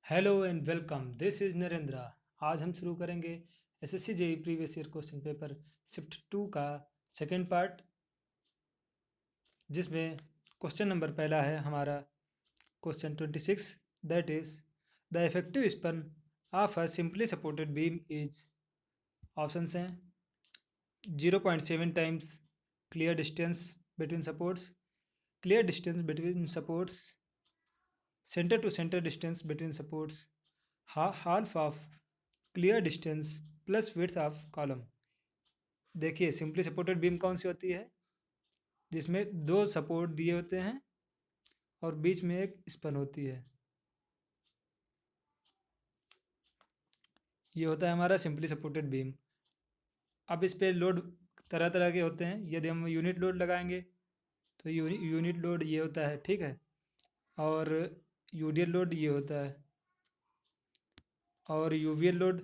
Hello and welcome, this is Narendra. आज हम शुरू करेंगे SSC JE previous year question paper shift 2 का सेकेंड पार्ट, जिसमें क्वेश्चन नंबर पहला है हमारा question 26, that is the effective span of a simply supported beam is. Options हैं 0.7 times clear distance between supports, clear distance between supports, centre to centre distance between supports, half of clear distance plus width of column। देखिए simply supported beam कौन सी होती है, जिसमें दो support दिए होते हैं और बीच में एक स्पन होती है। ये होता है हमारा सिंपली सपोर्टेड बीम। अब इस पे लोड तरह तरह के होते हैं। यदि हम यूनिट लोड लगाएंगे तो यूनिट लोड ये होता है, ठीक है, और यूडियल लोड ये होता है, और यूवीएल लोड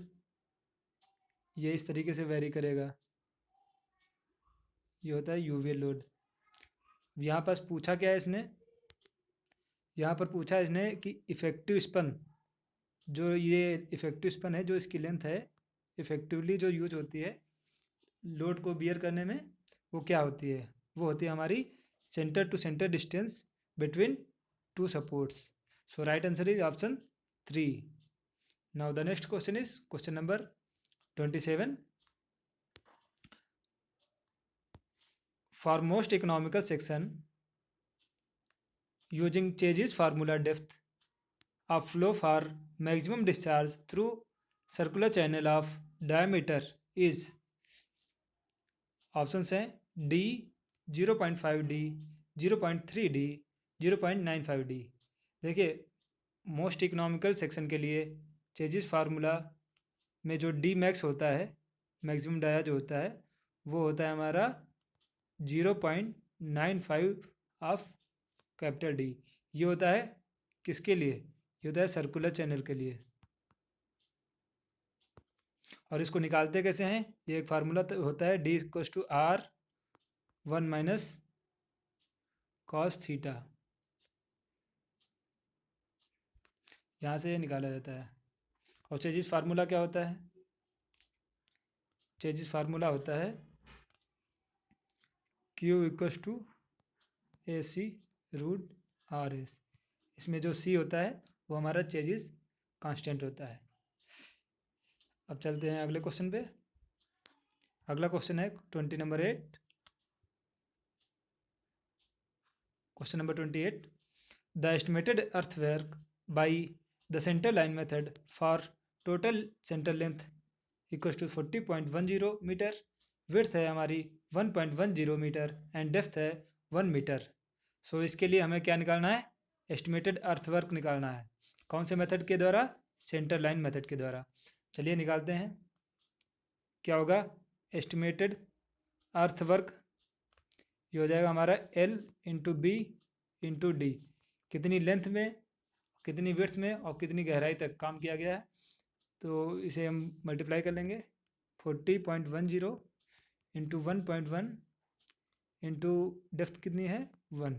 ये इस तरीके से वेरी करेगा, ये होता है यूवीएल लोड। यहाँ पास पूछा क्या है इसने, यहाँ पर पूछा है इसने कि इफेक्टिव स्पन, जो ये इफेक्टिव स्पन है, जो इसकी लेंथ है इफेक्टिवली जो यूज होती है लोड को बियर करने में, वो क्या होती है, वो होती है हमारी centre to centre distance between two supports. So right answer is option 3। Now the next question is question number 27। For most economical section using Chase's formula, depth of flow for maximum discharge through circular channel of diameter is। Options हैं D 0.5 D, 0.3 D, 0.95 D. देखिए most economical section के लिए chassis formula में जो D max होता है, maximum dia जो होता है, वो होता है हमारा 0.95 ऑफ कैपिटल डी। ये होता है किसके लिए, ये होता है सर्कुलर चैनल के लिए। और इसको निकालते कैसे हैं, ये एक फार्मूला होता है D equals to R 1 minus cos theta, यहाँ से ये निकाला जाता है। और चेजिस फार्मूला क्या होता है, चेजिस फार्मूला होता है Q equals to A C root R S. इसमें जो C होता है वो हमारा चेजिस कांस्टेंट होता है। अब चलते हैं अगले क्वेश्चन पे। अगला क्वेश्चन है 20 number 8। Question number 28, the estimated earthwork by the centre line method for total centre length equals to 40.10 metre, width है हमारी 1.10 मीटर एंड डेप्थ है 1 मीटर। सो इसके लिए हमें क्या निकालना है, एस्टिमेटेड अर्थवर्क निकालना है। कौन से मेथड के द्वारा, सेंटर लाइन मेथड के द्वारा। चलिए निकालते हैं। क्या होगा, एस्टिमेटेड अर्थवर्क ये हो जाएगा हमारा L into B into D, कितनी लेंथ में, कितनी विड्थ में और कितनी गहराई तक काम किया गया है। तो इसे हम मल्टीप्लाई कर लेंगे, 40.10 इंटू 1.1 इंटू डेप्थ कितनी है 1।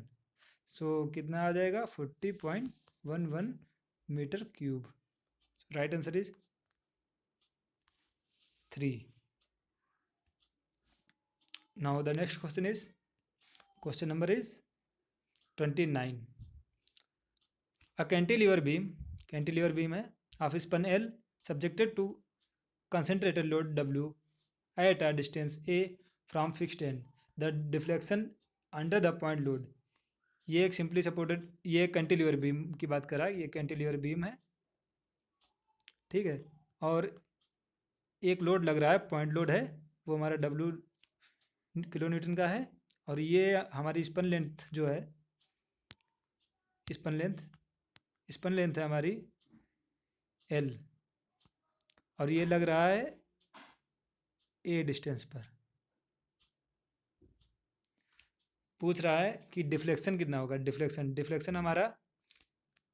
सो कितना आ जाएगा 40.11 metre cube. Right answer is 3। Now the next question is question number is 29। A cantilever beam है of span L subjected to concentrated load W at a distance A from fixed end, the deflection under the point load। ये एक simply supported, ये cantilever beam की बात कर रहा है, ये कैंटिलीवर बीम है, ठीक है। और एक लोड लग रहा है, पॉइंट लोड है, वो हमारा W किलो न्यूटन का है। और ये हमारी स्पन लेंथ जो है, स्पन लेंथ है हमारी L, और ये लग रहा है A डिस्टेंस पर। पूछ रहा है कि डिफ्लेक्शन कितना होगा। डिफ्लेक्शन हमारा,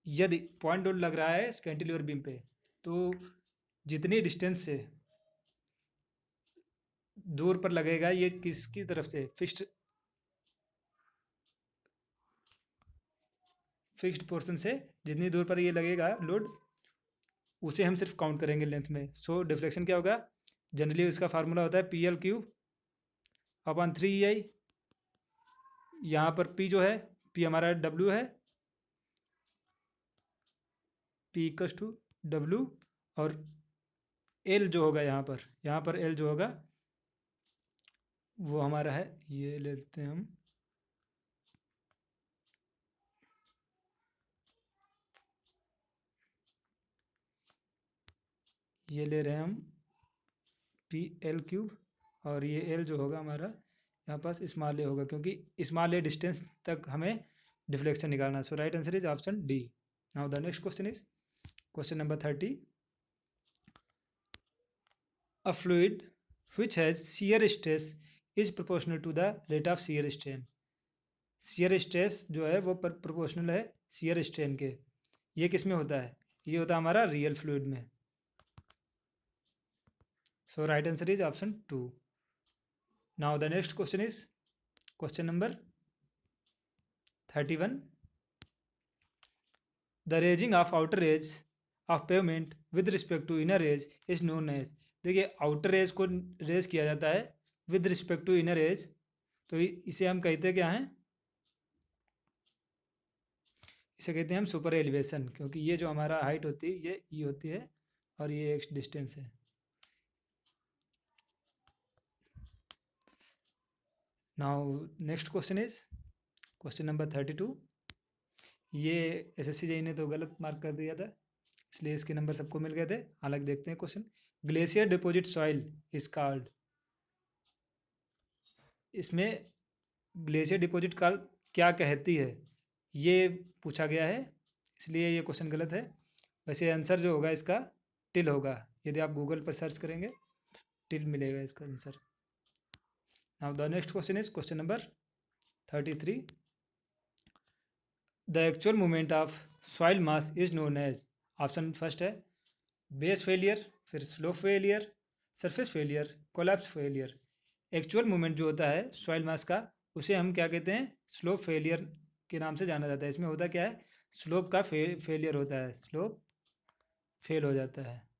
यदि पॉइंट लोड लग रहा है कैंटिलीवर बीम पे, तो जितनी डिस्टेंस से दूर पर लगेगा, ये किसकी तरफ से, फिक्स्ड पोर्शन से जितनी दूर पर ये लगेगा लोड, उसे हम सिर्फ काउंट करेंगे लेंथ में। सो डिफ्लेक्शन क्या होगा, जनरली इसका फार्मूला होता है पी एल क्यूब अपन 3 EI। यहाँ पर P जो है, P हमारा W है, P इक्वल्स टू W, और L जो होगा यहाँ पर L जो होगा वो हमारा है, ये ले लेते हैं हम, ये ले रहे हैं हम पी एल क्यूब, और ये एल जो होगा हमारा यहाँ पास स्मॉल ए होगा, क्योंकि स्मॉल ए डिस्टेंस तक हमें डिफ्लेक्शन निकालना है। So right answer is option D. Now the next question is question number 30। A fluid which has shear stress is proportional to the rate of shear strain। shear stress जो है वो proportional है shear strain के। ये किस में होता है, ये होता है हमारा रियल फ्लूइड में। So right answer is option 2. Now the next question is question number 31. The raising of outer edge of pavement with respect to inner edge is known as। देखिए आउटर एज को raise किया जाता है with respect to inner edge, तो इसे हम कहते हैं क्या हैं, इसे कहते हैं हम सुपर एलिवेशन, क्योंकि ये जो हमारा हाइट होती है ये ई होती है और ये एक्स डिस्टेंस है। Now next question is question number 32। ये एसएससी जेई ने तो गलत मार्क कर दिया था, इसलिए इसके नंबर सबको मिल गए थे। हालांकि देखते हैं question. Glacier deposit soil is called. इसमें ग्लेशियर डिपॉजिट कॉल क्या कहती है, ये पूछा गया है, इसलिए ये क्वेश्चन गलत है। वैसे आंसर जो होगा इसका टिल होगा, यदि आप गूगल पर सर्च करेंगे टिल मिलेगा इसका answer. Now the next question is question number 33। The actual movement of soil mass is known as. Option first है बेस फेलियर, फिर slope failure, surface failure, collapse failure. Actual movement जो होता है soil मास का उसे हम क्या कहते हैं, स्लोप फेलियर के नाम से जाना जाता है। इसमें होता क्या है, स्लोप का फेलियर होता है, स्लोप फेल हो जाता है।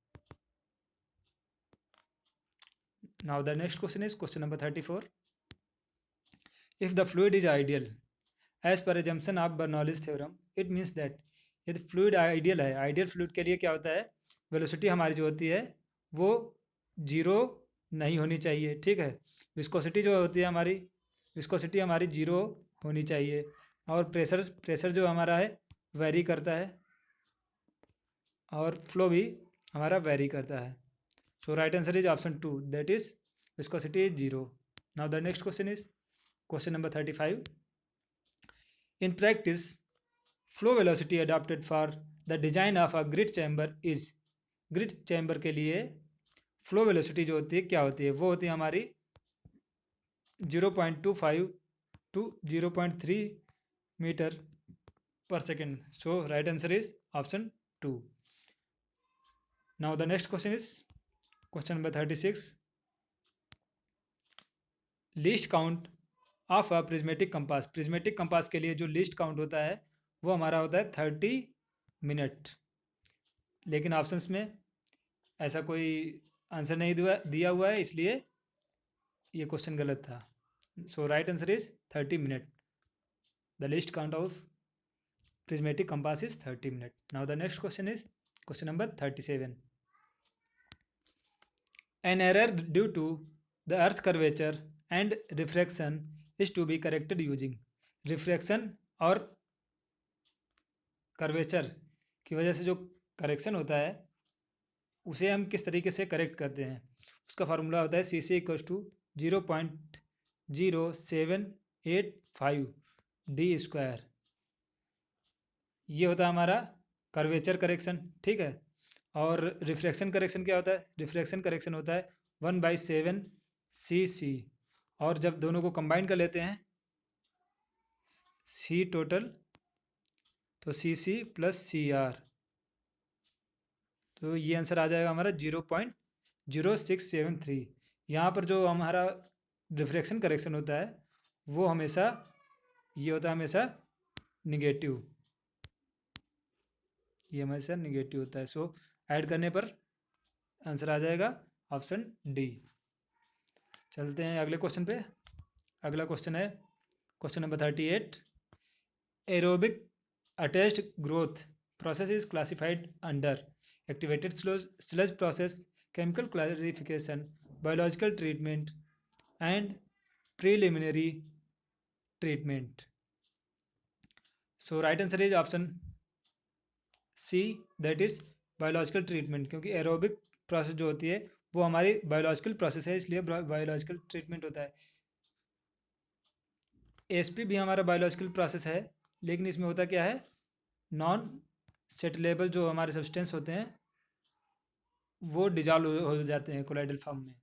Now the next question is question number 34। If the fluid is ideal as per assumption of Bernoulli's theorem it means that. यदि फ्लूइड आइडियल है, आइडियल फ्लूइड के लिए क्या होता है, वेलोसिटी हमारी जो होती है वो जीरो नहीं होनी चाहिए, ठीक है। विस्कोसिटी जो होती है हमारी, विस्कोसिटी हमारी जीरो होनी चाहिए, और प्रेशर जो हमारा है वेरी करता है, और फ्लो भी हमारा वेरी करता है। So right answer is option 2, that is viscosity is zero. Now the next question is question number 35। In practice flow velocity adopted for the design of a grit chamber is. Grit chamber के लिए flow velocity जो होती है क्या होती है, वो होती है हमारी 0.25 to 0.3 मीटर पर second. So right answer is option 2। Now the next question is question number 36। Least count of a prismatic compass. Prismatic compass के लिए जो लीस्ट काउंट होता है वो हमारा होता है 30 मिनट, लेकिन ऑप्शंस में ऐसा कोई आंसर नहीं दिया हुआ है, इसलिए ये क्वेश्चन गलत था। So right answer is 30 minute. The least count of prismatic compass is 30 minutes. Now the next question is question number 37. An error due to the earth curvature and refraction is to be corrected using। refraction और curvature की वजह से जो correction होता है उसे हम किस तरीके से करेक्ट करते हैं, उसका फार्मूला होता है CC equals to 0.0785 d square. ये होता है हमारा कर्वेचर करेक्शन, ठीक है। और रिफ्रैक्शन करेक्शन क्या होता है, रिफ्रैक्शन करेक्शन होता है 1/7 CC, और जब दोनों को कंबाइन कर लेते हैं C टोटल तो CC प्लस CR, तो ये आंसर आ जाएगा हमारा 0.0673। यहाँ पर जो हमारा रिफ्रैक्शन करेक्शन होता है वो हमेशा ये होता है हमेशा निगेटिव, ये हमेशा निगेटिव होता है। सो ऐड करने पर आंसर आ जाएगा ऑप्शन डी। चलते हैं अगले क्वेश्चन पे। अगला क्वेश्चन है question number 38। Aerobic attached growth process is classified under activated sludge process, chemical clarification, biological treatment, and preliminary treatment. So right answer is option C, that is biological treatment, क्योंकि aerobic process जो होती है वो हमारी biological process है, इसलिए biological treatment होता है। एसपी भी हमारा बायोलॉजिकल प्रोसेस है, लेकिन इसमें होता क्या है, नॉन सेटलेबल जो हमारे सब्सटेंस होते हैं वो डिजॉल्व हो जाते हैं कोलाइडल फॉर्म में।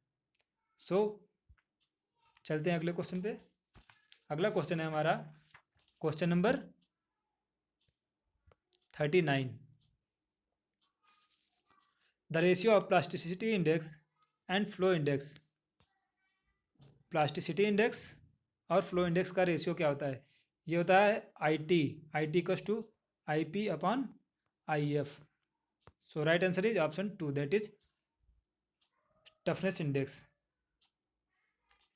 सो चलते हैं अगले क्वेश्चन पे। अगला क्वेश्चन है हमारा question number 39। The ratio of plasticity index and flow index. Plasticity index और फ्लो इंडेक्स का रेशियो क्या होता है? ये होता है IT, IT equals to IP upon IF। So right answer is option 2, that is toughness index.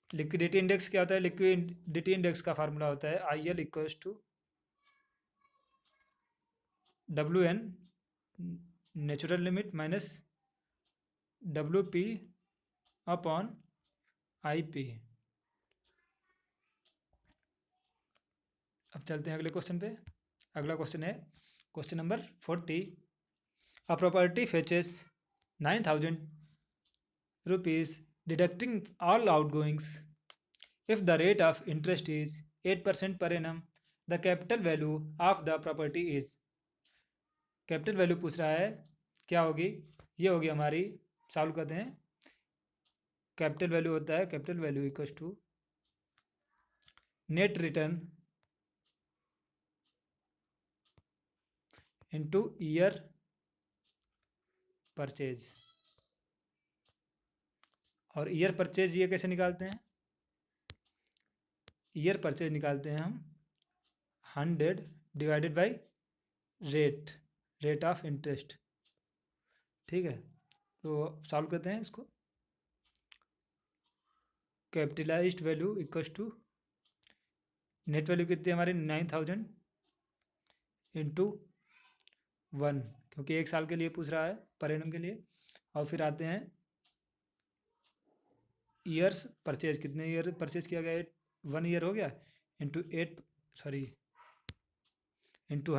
Liquidity index क्या होता है? लिक्विडिटी इंडेक्स का फार्मूला होता है IL equals to WN natural limit minus WP upon IP। अब चलते हैं अगले क्वेश्चन पे। अगला क्वेश्चन है question number 40। A property फेचेस 9,000 rupees deducting all outgoings. If the rate of interest is 8% per annum, the capital value of the property is। Capital value पूछ रहा है, क्या होगी? ये होगी हमारी, सॉल्व करते हैं। कैपिटल वैल्यू होता है, capital value equals to net return into year purchase. और ईयर परचेज ये कैसे निकालते हैं? ईयर परचेज निकालते हैं हम 100 divided by rate of interest. ठीक है, तो सॉल्व करते हैं इसको। Capitalised value equals to net value कितनी है हमारी 9,000 इंटू 1, क्योंकि एक साल के लिए पूछ रहा है, पर एनम के लिए। और फिर आते हैं ईयर्स परचेज, कितने ईयर परचेज किया गया? 1 ईयर हो गया, इंटू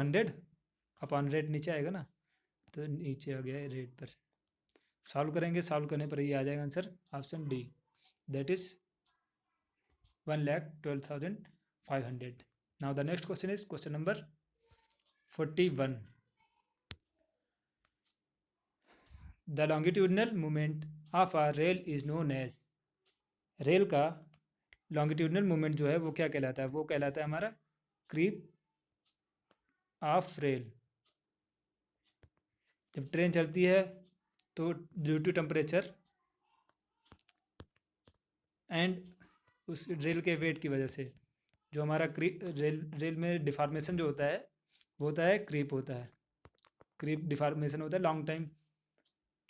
100 अपॉन रेट नीचे आएगा ना, तो नीचे आ गया रेट पर। सॉल्व करेंगे, सॉल्व करने पर ये आ जाएगा answer option D, that is 1,12,500। Now the next question is question number 41। The longitudinal movement of a rail is known as. Rail का लॉन्गिट्यूडनल मूवमेंट जो है वो क्या कहलाता है? वो कहलाता है हमारा क्रीप ऑफ रेल। जब ट्रेन चलती है तो ड्यू टू टेम्परेचर एंड उस रेल के वेट की वजह से जो हमारा रेल में डिफॉर्मेशन जो होता है वो होता है क्रीप होता है। क्रीप डिफॉर्मेशन होता है, लॉन्ग टाइम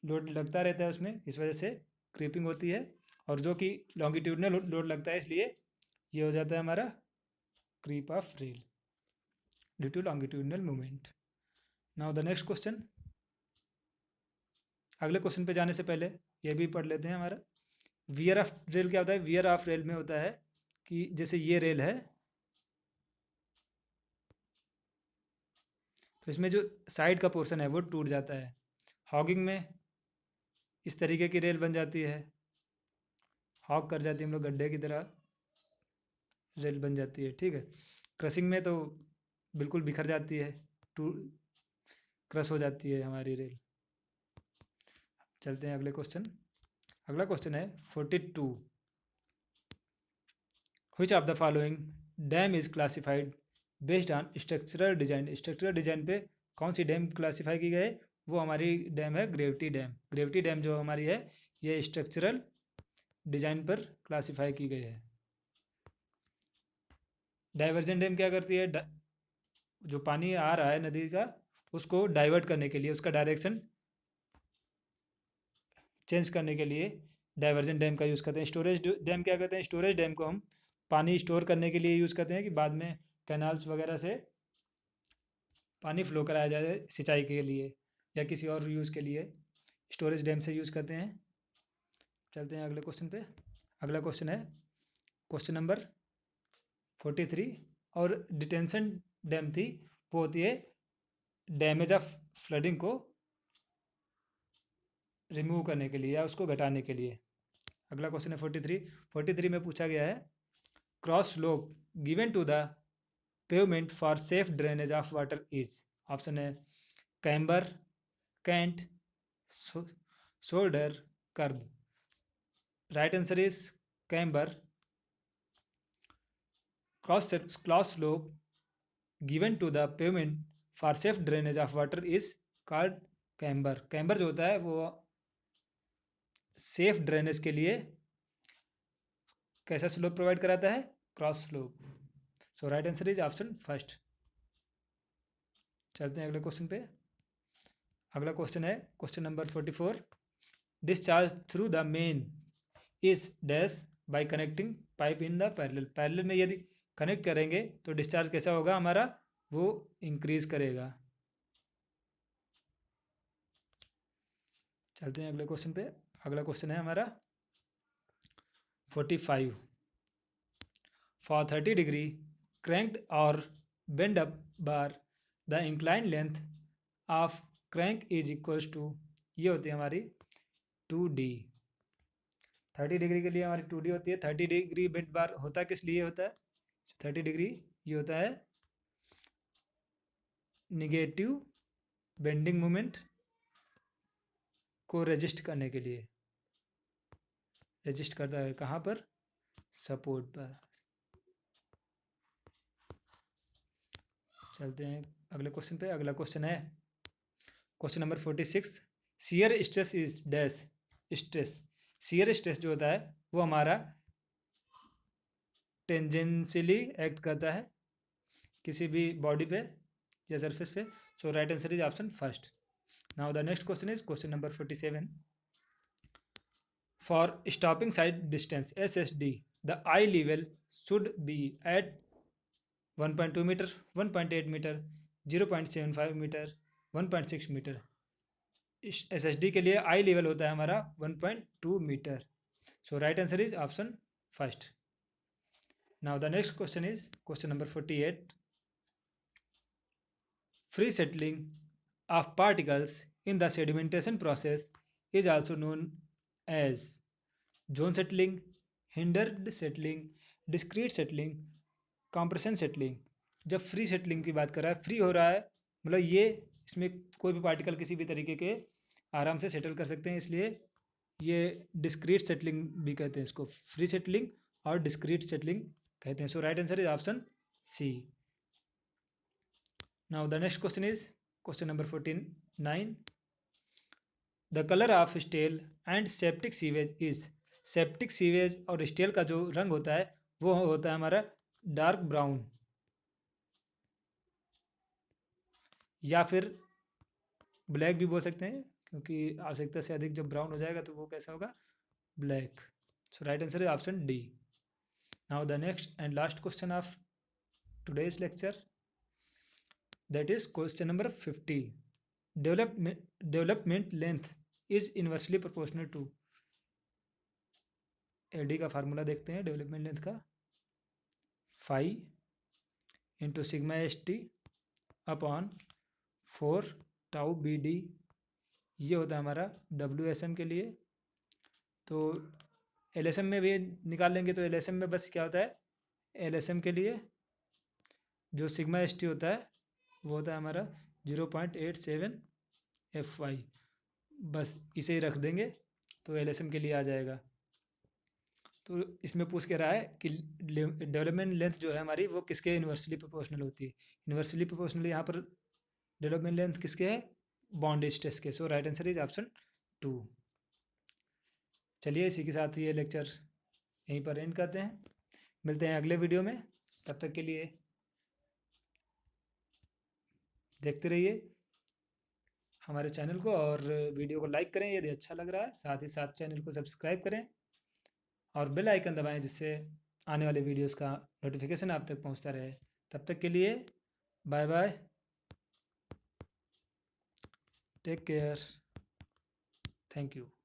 लोड लगता रहता है उसमें, इस वजह से क्रीपिंग होती है। और जो कि लॉन्गिट्यूडनल लोड लगता है, इसलिए ये हो जाता है हमारा creep of rail due to longitudinal movement. Now the next question. अगले क्वेश्चन पे जाने से पहले ये भी पढ़ लेते हैं हमारा वियर ऑफ रेल क्या होता है। वियर ऑफ रेल में होता है कि जैसे ये रेल है तो इसमें जो साइड का पोर्शन है वो टूट जाता है। हॉगिंग में इस तरीके की रेल बन जाती है, हॉग कर जाती है, हम लोग गड्ढे की तरह रेल बन जाती है। ठीक है, क्रशिंग में तो बिल्कुल बिखर जाती है, क्रश हो जाती है हमारी रेल। चलते हैं अगले क्वेश्चन। अगला क्वेश्चन है 42। Which of the following dam is classified based on structural design. Structural design पे कौन सी डैम क्लासीफाई की गई? वो हमारी डैम है ग्रेविटी डैम। ग्रेविटी डैम जो हमारी है ये स्ट्रक्चरल डिजाइन पर क्लासीफाई की गई है। डाइवर्जन डैम क्या करती है? जो पानी आ रहा है नदी का उसको डाइवर्ट करने के लिए उसका डायरेक्शन चेंज करने के लिए डाइवर्जन डैम का यूज़ करते हैं। स्टोरेज डैम क्या करते हैं, स्टोरेज डैम को हम पानी स्टोर करने के लिए यूज़ करते हैं कि बाद में कैनाल्स वगैरह से पानी फ्लो कराया जाए सिंचाई के लिए या किसी और यूज़ के लिए स्टोरेज डैम से यूज़ करते हैं। चलते हैं अगले क्वेश्चन पे। अगला क्वेश्चन है क्वेश्चन नंबर 43। और डिटेंशन डैम थी, वो होती है डैमेज ऑफ फ्लडिंग को रिमूव करने के लिए या उसको घटाने के लिए। अगला क्वेश्चन है 43 में पूछा गया है cross slope given to the pavement for safe drainage of water is. Option है camber, cant, shoulder, kerb. Right answer is camber. Cross slope given to the pavement for safe drainage of water is called camber. Camber जो होता है वो safe drainage के लिए कैसा slope provide कराता है, cross slope. So right answer is option first. चलते हैं अगले क्वेश्चन पे। अगला क्वेश्चन है question number 44। Discharge through the main is dash by connecting pipe in the parallel. Parallel में यदि कनेक्ट करेंगे तो डिस्चार्ज कैसा होगा हमारा, वो इंक्रीज करेगा। चलते हैं अगले क्वेश्चन पे। अगला क्वेश्चन है हमारा 45। For 30 degree cranked or bend up bar the inclined length of crank is equals to, ये होती है हमारी 2d। 30 डिग्री के लिए हमारी 2d होती है। 30 डिग्री बेंड बार होता किस लिए होता है, 30 डिग्री ये होता है निगेटिव बेंडिंग मोमेंट को रेजिस्ट करने के लिए। रेजिस्ट करता है कहाँ पर, सपोर्ट पर। चलते हैं अगले क्वेश्चन पे। अगला क्वेश्चन है question number 46। Shear stress is dash stress. Shear stress जो होता है वो हमारा टेंजेंशियली एक्ट करता है किसी भी बॉडी पे या सरफेस पे। So right answer is option first. Now the next question is question number 47। For stopping sight distance SSD the eye level should be at 1.2 metre, 1.8 metre, 0.75 metre, 1.6 metre. SSD के लिए eye level होता है हमारा 1.2 metre. So right answer is option first. Now the next question is question number 48। Free settling of particles in the sedimentation process is also known as zone settling, hindered settling, discrete settling, compression settling। जब free settling की बात कर रहा है, free हो रहा है मतलब ये इसमें कोई भी पार्टिकल किसी भी तरीके के आराम से सेटल कर सकते हैं, इसलिए ये डिस्क्रीट सेटलिंग भी कहते हैं इसको। फ्री सेटलिंग और डिस्क्रीट सेटलिंग कहते हैं। So right answer is option C. Now the next question is question number 49. The color of stale and septic sewage is। Septic sewage और स्टेल का जो रंग होता है वो होता है हमारा डार्क ब्राउन, या फिर ब्लैक भी बोल सकते हैं, क्योंकि आवश्यकता से अधिक जब ब्राउन हो जाएगा तो वो कैसा होगा, black. So right answer is option D. Now the next and last question of today's lecture, that is question number 50. Development length is inversely proportional to। एडी का फार्मूला देखते हैं डेवलपमेंट लेंथ का, phi into sigma S T upon 4 tau B D. ये होता है हमारा WSM के लिए। तो LSM में भी निकाल लेंगे तो LSM में बस क्या होता है, LSM के लिए जो सिग्मा एस टी होता है वो होता है हमारा 0.87 FY। बस इसे ही रख देंगे तो LSM के लिए आ जाएगा। तो इसमें पूछ के रहा है कि डेवलपमेंट लेंथ जो है हमारी वो किसके इन्वर्सली प्रोपोर्शनल होती है। इन्वर्सली प्रोपोर्शनल यहाँ पर डेवलपमेंट लेंथ किसके है, बॉन्ड स्ट्रेस के। सो राइट आंसर इज ऑप्शन 2। चलिए इसी के साथ ये लेक्चर यहीं पर एंड करते हैं, मिलते हैं अगले वीडियो में। तब तक के लिए देखते रहिए हमारे चैनल को और वीडियो को लाइक करें यदि अच्छा लग रहा है, साथ ही साथ चैनल को सब्सक्राइब करें और बेल आइकन दबाएं जिससे आने वाले वीडियोस का नोटिफिकेशन आप तक पहुंचता रहे। तब तक के लिए bye bye, take care, thank you.